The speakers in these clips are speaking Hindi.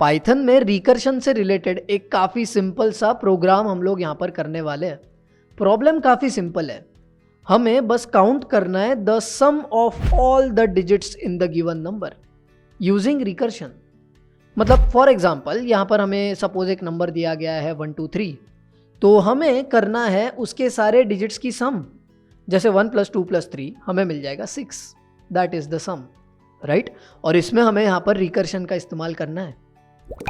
पाइथन में रिकर्शन से रिलेटेड एक काफ़ी सिंपल सा प्रोग्राम हम लोग यहाँ पर करने वाले हैं। प्रॉब्लम काफ़ी सिंपल है, हमें बस काउंट करना है the sum of all the digits in the given number using recursion. मतलब फॉर एग्जांपल यहाँ पर हमें सपोज एक नंबर दिया गया है 1 2 3, तो हमें करना है उसके सारे डिजिट्स की सम। जैसे 1 + 2 + 3 हमें मिल जाएगा 6, that is the sum, right. और इसमें हमें यहाँ पर रिकर्शन का इस्तेमाल करना है।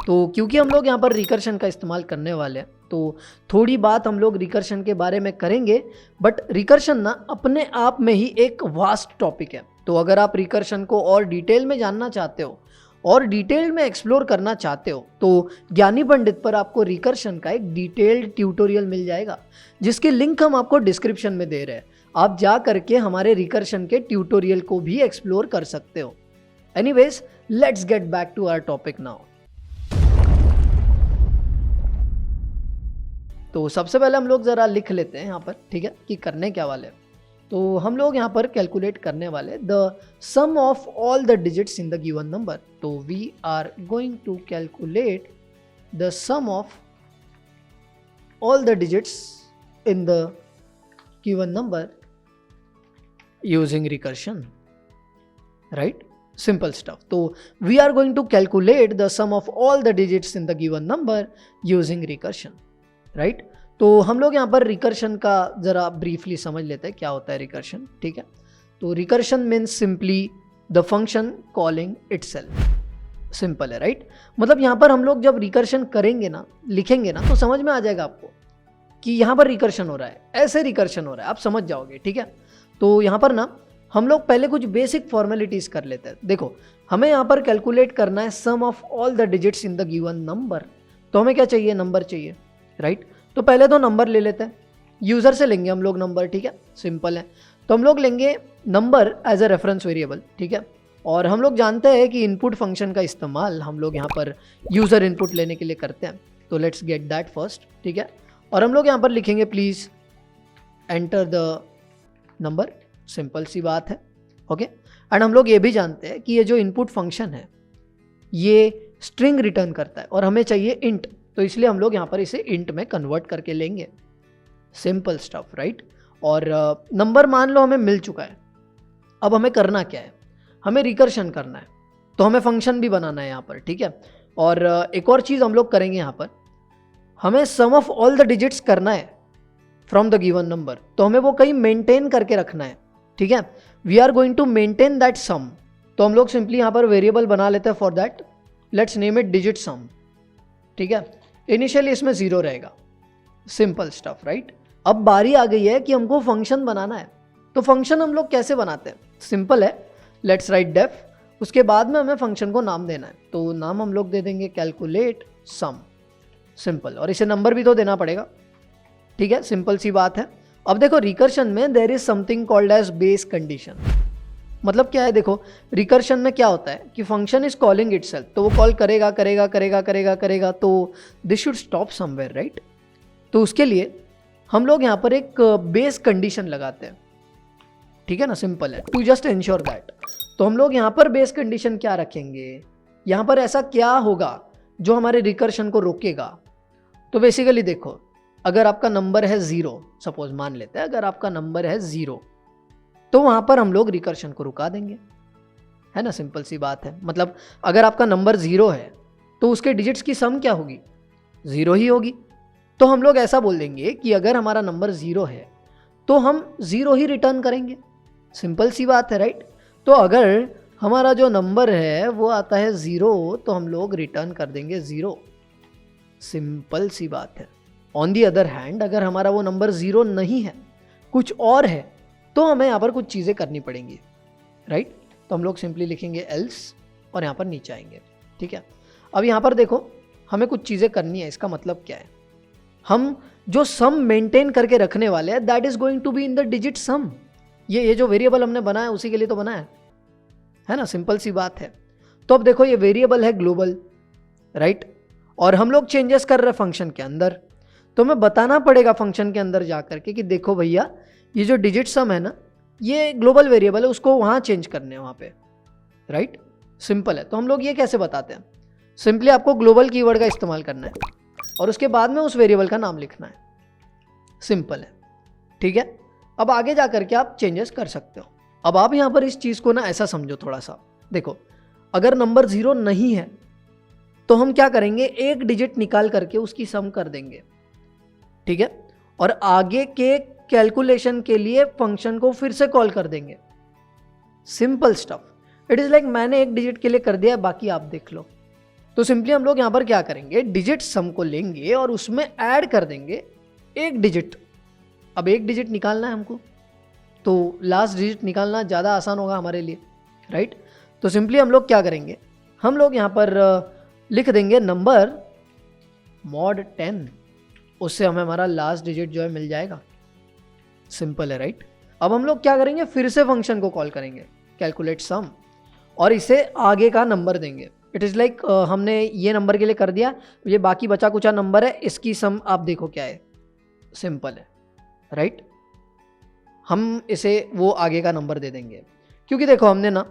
तो क्योंकि हम लोग यहाँ पर रिकर्शन का इस्तेमाल करने वाले हैं, तो थोड़ी बात हम लोग रिकर्शन के बारे में करेंगे। बट रिकर्शन ना अपने आप में ही एक वास्ट टॉपिक है। तो अगर आप रिकर्शन को और डिटेल में जानना चाहते हो और डिटेल में एक्सप्लोर करना चाहते हो, तो ज्ञानी पंडित पर आपको रिकर्शन का एक डिटेल्ड ट्यूटोरियल मिल जाएगा, जिसकी लिंक हम आपको डिस्क्रिप्शन में दे रहे हैं। आप जा करके हमारे रिकर्शन के ट्यूटोरियल को भी एक्सप्लोर कर सकते हो। Anyways, let's get back to our topic now. तो सबसे पहले हम लोग ज़रा लिख लेते हैं यहाँ पर, ठीक है, कि करने क्या वाले। तो हम लोग यहाँ पर कैलकुलेट करने वाले the sum of all the digits in the given number. तो we are going to calculate the sum of all the digits in the given number using recursion, right, simple stuff. तो we are going to calculate the sum of all the digits in the given number using recursion, right. तो हम लोग यहाँ पर रिकर्शन का ज़रा ब्रीफली समझ लेते हैं क्या होता है रिकर्शन, ठीक है। तो recursion means simply the function calling itself. Simple है, राइट। मतलब यहाँ पर हम लोग जब रिकर्शन करेंगे ना, लिखेंगे ना, तो समझ में आ जाएगा आपको कि यहाँ पर रिकर्शन हो रहा है, ऐसे रिकर्शन हो रहा है, आप समझ जाओगे, ठीक है। तो यहाँ पर ना हम लोग पहले कुछ बेसिक फॉर्मेलिटीज़ कर लेते हैं। देखो, हमें यहाँ पर कैलकुलेट करना है sum of all the digits in the given number. तो हमें क्या चाहिए, नंबर चाहिए, राइट। तो पहले तो नंबर ले लेते हैं, यूज़र से लेंगे हम लोग नंबर, ठीक है, सिंपल है। तो हम लोग लेंगे number as a reference variable, ठीक है। और हम लोग जानते हैं कि इनपुट फंक्शन का इस्तेमाल हम लोग यहाँ पर यूज़र इनपुट लेने के लिए करते हैं। तो लेट्स गेट दैट फर्स्ट, ठीक है। और हम लोग यहाँ पर लिखेंगे please enter the number, simple सी बात है, ओके। एंड हम लोग ये भी जानते हैं कि ये जो इनपुट फंक्शन है ये स्ट्रिंग रिटर्न करता है और हमें चाहिए इंट, तो इसलिए हम लोग यहाँ पर इसे इंट में कन्वर्ट करके लेंगे, सिंपल स्टफ, राइट। और नंबर मान लो हमें मिल चुका है। अब हमें करना क्या है, हमें रिकर्शन करना है, तो हमें फंक्शन भी बनाना है यहाँ पर, ठीक है। और एक और चीज़ हम लोग करेंगे यहाँ पर, हमें सम ऑफ ऑल द डिजिट्स करना है फ्रॉम द गिवन नंबर। तो हमें वो कहीं मेंटेन करके रखना है, ठीक है। We are going to maintain that sum. तो हम लोग सिंपली यहाँ पर वेरिएबल बना लेते हैं for that, let's name it digit सम, ठीक है। इनिशियली इसमें 0 रहेगा, सिंपल स्टफ, राइट। अब बारी आ गई है कि हमको फंक्शन बनाना है। तो फंक्शन हम लोग कैसे बनाते हैं, सिंपल है, लेट्स राइट डेफ। उसके बाद में हमें फंक्शन को नाम देना है। तो नाम हम लोग दे देंगे कैलकुलेट सम, सिंपल। और इसे नंबर भी तो देना पड़ेगा, ठीक है, सिंपल सी बात है। अब देखो, रिकर्शन में there is something called as base condition. मतलब क्या है, देखो रिकर्शन में क्या होता है कि फंक्शन इज कॉलिंग इटसेल्फ, तो वो कॉल करेगा करेगा करेगा करेगा करेगा, तो this should stop somewhere, right. तो उसके लिए हम लोग यहाँ पर एक बेस कंडीशन लगाते हैं, ठीक है ना, सिंपल है, टू जस्ट इंश्योर दैट। तो हम लोग यहाँ पर बेस कंडीशन क्या रखेंगे, यहाँ पर ऐसा क्या होगा जो हमारे रिकर्शन को रोकेगा। तो बेसिकली देखो, अगर आपका नंबर है 0, सपोज मान लेते हैं अगर आपका नंबर है 0, तो वहाँ पर हम लोग रिकर्शन को रुका देंगे, है ना, सिंपल सी बात है। मतलब अगर आपका नंबर 0 है तो उसके डिजिट्स की सम क्या होगी, 0 ही होगी। तो हम लोग ऐसा बोल देंगे कि अगर हमारा नंबर 0 है तो हम 0 ही रिटर्न करेंगे, सिंपल सी बात है, राइट। तो अगर हमारा जो नंबर है वो आता है 0, तो हम लोग रिटर्न कर देंगे 0, सिंपल सी बात है। ऑन दी अदर हैंड, अगर हमारा वो नंबर 0 नहीं है, कुछ और है, तो हमें यहाँ पर कुछ चीज़ें करनी पड़ेंगी, राइट। तो हम लोग सिंपली लिखेंगे एल्स और यहाँ पर नीचे आएंगे, ठीक है। अब यहाँ पर देखो, हमें कुछ चीज़ें करनी है। इसका मतलब क्या है, हम जो सम मेंटेन करके रखने वाले हैं that is going to be in the digit sum. ये जो वेरिएबल हमने बनाया उसी के लिए तो बनाया है ना, सिंपल सी बात है। तो अब देखो, ये वेरिएबल है ग्लोबल, राइट, और हम लोग चेंजेस कर रहे हैं फंक्शन के अंदर। तो हमें बताना पड़ेगा फंक्शन के अंदर जा करके कि देखो भैया, ये जो डिजिट सम है ना, ये ग्लोबल वेरिएबल है, उसको वहाँ चेंज करने हैं वहाँ पे, राइट, सिंपल है। तो हम लोग ये कैसे बताते हैं, सिंपली आपको ग्लोबल कीवर्ड का इस्तेमाल करना है और उसके बाद में उस वेरिएबल का नाम लिखना है, सिंपल है, ठीक है। अब आगे जा करके आप चेंजेस कर सकते हो। अब आप यहाँ पर इस चीज़ को ना ऐसा समझो थोड़ा सा, देखो अगर नंबर 0 नहीं है तो हम क्या करेंगे, एक डिजिट निकाल करके उसकी सम कर देंगे, ठीक है, और आगे के कैलकुलेशन के लिए फंक्शन को फिर से कॉल कर देंगे, simple stuff. It is like मैंने एक डिजिट के लिए कर दिया, बाकी आप देख लो। तो सिंपली हम लोग यहां पर क्या करेंगे, डिजिट सम को लेंगे और उसमें ऐड कर देंगे एक डिजिट। अब एक डिजिट निकालना है हमको, तो लास्ट डिजिट निकालना ज़्यादा आसान होगा हमारे लिए, राइट। तो सिंपली हम लोग क्या करेंगे, हम लोग यहाँ पर लिख देंगे नंबर मॉड 10, उससे हमें हमारा लास्ट डिजिट जो है मिल जाएगा, सिंपल है, राइट। अब हम लोग क्या करेंगे, फिर से फंक्शन को कॉल करेंगे कैलकुलेट सम और इसे आगे का नंबर देंगे। इट इज़ लाइक हमने ये नंबर के लिए कर दिया, ये बाकी बचा कुचा नंबर है, इसकी सम आप देखो क्या है, सिंपल है, राइट। हम इसे वो आगे का नंबर दे देंगे, क्योंकि देखो हमने ना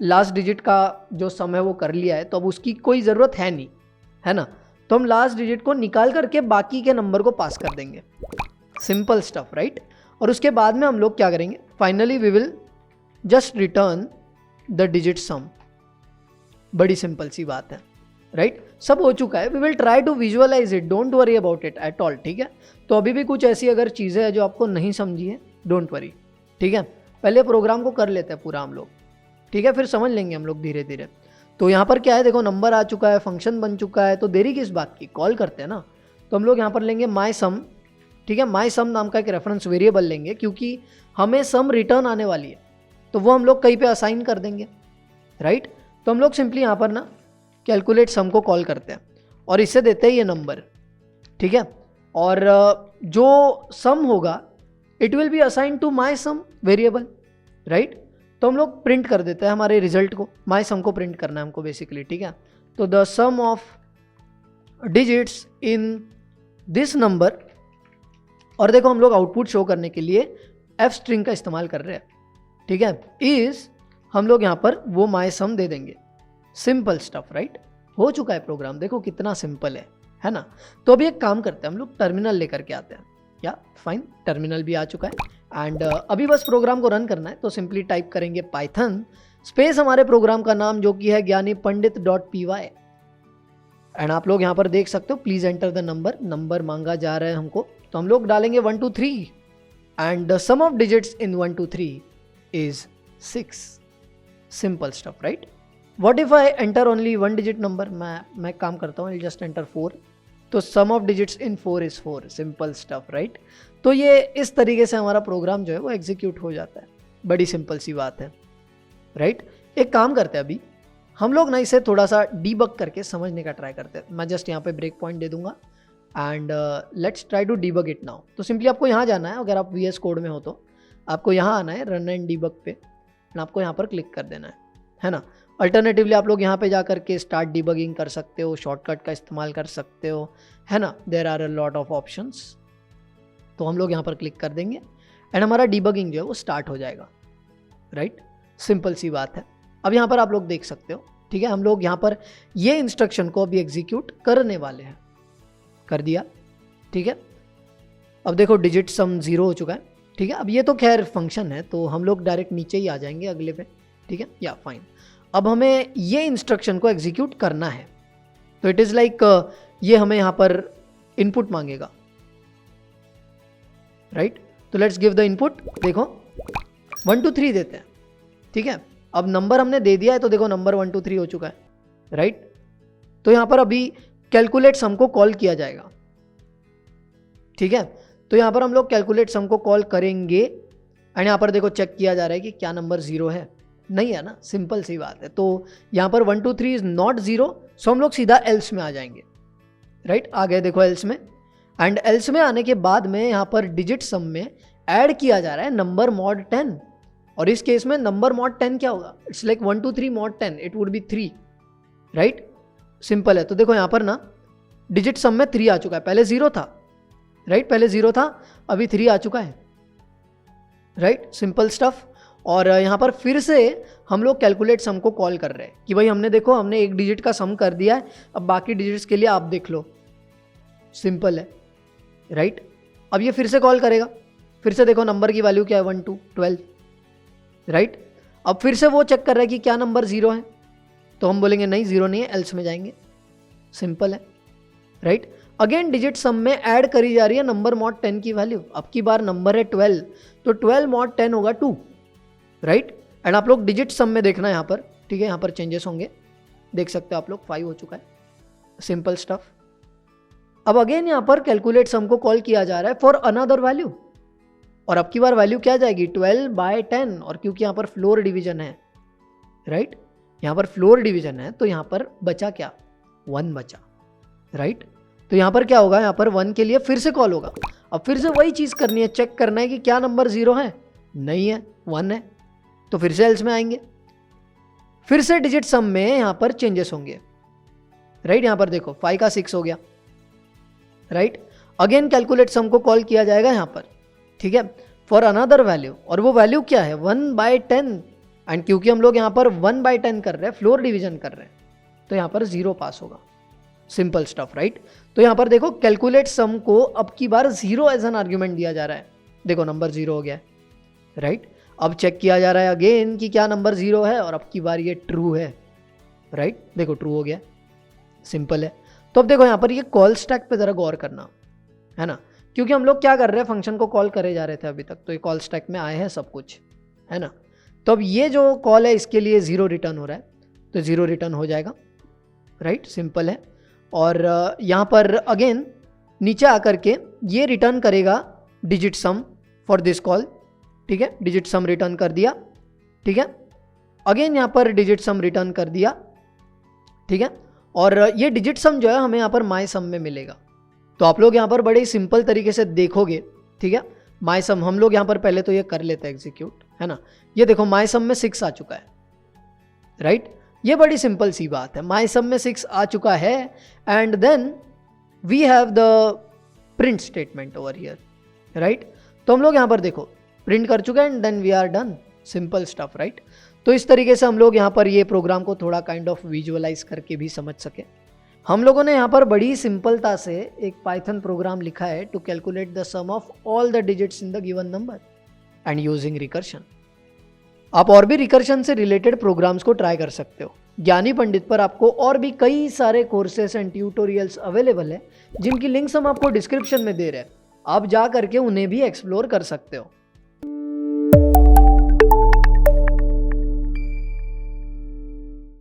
लास्ट डिजिट का जो सम है वो कर लिया है, तो अब उसकी कोई ज़रूरत है नहीं, है ना। तो हम लास्ट डिजिट को निकाल करके बाकी के नंबर को पास कर देंगे, सिंपल स्टफ, राइट। और उसके बाद में हम लोग क्या करेंगे, finally we will just return the digit sum. बड़ी सिंपल सी बात है, राइट। सब हो चुका है, we will try to visualise it, don't worry about it at all, ठीक है। तो अभी भी कुछ ऐसी अगर चीज़ें हैं जो आपको नहीं समझी है, डोंट वरी, ठीक है। पहले प्रोग्राम को कर लेते हैं पूरा हम लोग, ठीक है, फिर समझ लेंगे हम लोग धीरे धीरे। तो यहाँ पर क्या है, देखो नंबर आ चुका है, फंक्शन बन चुका है, तो देरी किस बात की, कॉल करते हैं ना। तो हम लोग यहाँ पर लेंगे माई सम, ठीक है, माई सम नाम का एक रेफरेंस वेरिएबल लेंगे, क्योंकि हमें सम रिटर्न आने वाली है, तो वो हम लोग कहीं पे असाइन कर देंगे, राइट। तो हम लोग सिंपली यहाँ पर ना कैलकुलेट सम को कॉल करते हैं और इसे देते हैं ये नंबर, ठीक है। और जो सम होगा it will be assign to my sum variable, right. तो हम लोग प्रिंट कर देते हैं हमारे रिजल्ट को, माई सम को प्रिंट करना है हमको बेसिकली, ठीक है। तो the sum of digits in this number, और देखो हम लोग आउटपुट शो करने के लिए एफ स्ट्रिंग का इस्तेमाल कर रहे हैं, ठीक है, इज हम लोग यहाँ पर वो माई सम दे देंगे, सिंपल स्टफ, राइट। हो चुका है प्रोग्राम, देखो कितना सिंपल है ना। तो अभी एक काम करते हैं, हम लोग टर्मिनल लेकर के आते हैं, या फाइन, टर्मिनल भी आ चुका है एंड अभी बस प्रोग्राम को रन करना है। तो सिंपली टाइप करेंगे पाइथन स्पेस हमारे प्रोग्राम का नाम जो कि है ज्ञानीपंडित.py एंड आप लोग यहाँ पर देख सकते हो, प्लीज एंटर द नंबर मांगा जा रहा है हमको, तो हम लोग डालेंगे 1 2 3 and the sum of digits in 1 2 3 is 6, simple stuff, right. What if I enter only 1 digit number, मैं काम करता हूँ, जस्ट एंटर 4, तो sum of digits in 4 is 4, simple stuff, right. तो ये इस तरीके से हमारा प्रोग्राम जो है वो एग्जीक्यूट हो जाता है, बड़ी सिंपल सी बात है, राइट। एक काम करते हैं, अभी हम लोग ना इसे थोड़ा सा डीबग करके समझने का ट्राई करते हैं। मैं जस्ट यहाँ पे ब्रेक पॉइंट दे दूंगा and let's try to debug it now. तो सिंपली आपको यहाँ जाना है, अगर आप VS कोड में हो तो आपको यहाँ आना है रन एंड डीबग पे एंड आपको यहाँ पर क्लिक कर देना है ना। अल्टरनेटिवली आप लोग यहाँ पे जा करके स्टार्ट डीबगिंग कर सकते हो, शॉर्टकट का इस्तेमाल कर सकते हो, है ना। There are a lot of options. तो हम लोग यहाँ पर क्लिक कर देंगे एंड हमारा डीबगिंग जो है वो स्टार्ट हो जाएगा, राइट। सिंपल सी बात है। अब यहाँ पर आप लोग देख सकते हो, ठीक है, हम लोग यहाँ पर ये इंस्ट्रक्शन को अभी एग्जीक्यूट करने वाले हैं, कर दिया, ठीक है। अब देखो डिजिट सम 0 हो चुका है, ठीक है। अब ये तो खैर फंक्शन है, तो हम लोग डायरेक्ट नीचे ही आ जाएंगे अगले पे, ठीक है, या फाइन। अब हमें ये इंस्ट्रक्शन को एग्जीक्यूट करना है, तो इट इज़ लाइक ये हमें यहाँ पर इनपुट मांगेगा, राइट। तो लेट्स गिव द इनपुट, देखो 1 2 3 देते हैं, ठीक है। अब नंबर हमने दे दिया है, तो देखो नंबर 1 2 3 हो चुका है, राइट। तो यहाँ पर अभी कैलकुलेट सम को कॉल किया जाएगा, ठीक है। तो यहाँ पर हम लोग कैलकुलेट सम को कॉल करेंगे एंड यहाँ पर देखो चेक किया जा रहा है कि क्या नंबर 0 है, नहीं है ना, सिंपल सी बात है। तो यहाँ पर 1 2 3 इज नॉट 0, सो हम लोग सीधा एल्स में आ जाएंगे, राइट। आ गए देखो एल्स में, एंड एल्स में आने के बाद में यहाँ पर डिजिट सम में ऐड किया जा रहा है नंबर मॉड 10, और इस केस में नंबर मॉड 10 क्या होगा, it's like 1 2 3 mod 10, it would be 3, right. Simple है। तो देखो यहाँ पर ना डिजिट सम में 3 आ चुका है, पहले 0 था, राइट, पहले 0 था, अभी 3 आ चुका है, राइट, सिंपल स्टफ। और यहाँ पर फिर से हम लोग कैलकुलेट सम को कॉल कर रहे हैं कि भाई हमने देखो हमने एक डिजिट का सम कर दिया है, अब बाकी डिजिट्स के लिए आप देख लो, सिंपल है राइट। अब ये फिर से कॉल करेगा, फिर से देखो नंबर की वैल्यू क्या है 1 2 12 राइट। अब फिर से वो चेक कर रहा है कि क्या नंबर 0 है, तो हम बोलेंगे नहीं 0 नहीं है, एल्स में जाएंगे, सिंपल है राइट। अगेन डिजिट सम में ऐड करी जा रही है नंबर मॉड 10 की वैल्यू। अब की बार नंबर है 12, तो 12 मॉड 10 होगा 2 राइट। एंड आप लोग डिजिट सम में देखना यहाँ पर, ठीक है, यहाँ पर चेंजेस होंगे, देख सकते हो आप लोग 5 हो चुका है, सिंपल स्टफ। अब अगेन यहाँ पर कैलकुलेट सम को कॉल किया जा रहा है फॉर अनदर वैल्यू, और अब की बार वैल्यू क्या जाएगी 12/10, और क्योंकि यहाँ पर फ्लोर डिवीजन है राइट, यहाँ पर फ्लोर डिवीजन है तो यहाँ पर बचा क्या 1 बचा राइट। तो यहाँ पर क्या होगा, यहाँ पर 1 के लिए फिर से कॉल होगा। अब फिर से वही चीज़ करनी है, चेक करना है कि क्या नंबर 0 है, नहीं है 1 है, तो फिर से एल्स में आएंगे, फिर से डिजिट सम में यहाँ पर चेंजेस होंगे राइट। यहाँ पर देखो 5 का 6 हो गया राइट। अगेन कैलकुलेट सम को कॉल किया जाएगा यहाँ पर, ठीक है, फॉर अनदर वैल्यू, और वो वैल्यू क्या है 1/10, एंड क्योंकि हम लोग यहाँ पर 1/10 कर रहे हैं, फ्लोर डिवीजन कर रहे हैं, तो यहाँ पर 0 पास होगा, सिंपल स्टफ राइट। तो यहाँ पर देखो कैलकुलेट सम को अब की बार 0 एज एन आर्ग्यूमेंट दिया जा रहा है, देखो नंबर 0 हो गया है राइट। अब चेक किया जा रहा है अगेन कि क्या नंबर 0 है, और अब की बार ये ट्रू है राइट, देखो ट्रू हो गया, सिंपल है। तो अब देखो यहाँ पर ये कॉल स्टैक पे ज़रा गौर करना है ना, क्योंकि हम लोग क्या कर रहे हैं, फंक्शन को कॉल करे जा रहे थे अभी तक, तो ये कॉल स्टैक में आए हैं सब कुछ है ना। तो अब ये जो कॉल है इसके लिए 0 रिटर्न हो रहा है, तो 0 रिटर्न हो जाएगा राइट, सिंपल है। और यहाँ पर अगेन नीचे आकर के ये रिटर्न करेगा digit some for this call, ठीक है, डिजिट सम रिटर्न कर दिया, ठीक है। अगेन यहाँ पर डिजिट सम रिटर्न कर दिया, ठीक है। और ये डिजिट सम जो है हमें यहाँ पर माई सम में मिलेगा। तो आप लोग यहाँ पर बड़े ही सिंपल तरीके से देखोगे, ठीक है, माई सम हम लोग यहाँ पर पहले तो ये कर लेते हैं एग्जीक्यूट, है ना। ये देखो माई सम में 6 आ चुका है राइट, ये बड़ी सिंपल सी बात है, माई सम में 6 आ चुका है, and then we have the print statement over here right. तो हम लोग यहाँ पर देखो प्रिंट कर चुके हैं, and then we are done, simple stuff right. तो इस तरीके से हम लोग यहाँ पर ये प्रोग्राम को थोड़ा काइंड ऑफ विजुअलाइज करके भी समझ सके। हम लोगों ने यहाँ पर बड़ी सिंपलता से एक पाइथन प्रोग्राम लिखा है to calculate the sum of all the digits in the given number and using recursion. आप और भी रिकर्शन से रिलेटेड प्रोग्राम्स को ट्राई कर सकते हो। ज्ञानी पंडित पर आपको और भी कई सारे कोर्सेस एंड ट्यूटोरियल्स अवेलेबल है, जिनकी लिंक्स हम आपको डिस्क्रिप्शन में दे रहे हैं, आप जा करके उन्हें भी एक्सप्लोर कर सकते हो।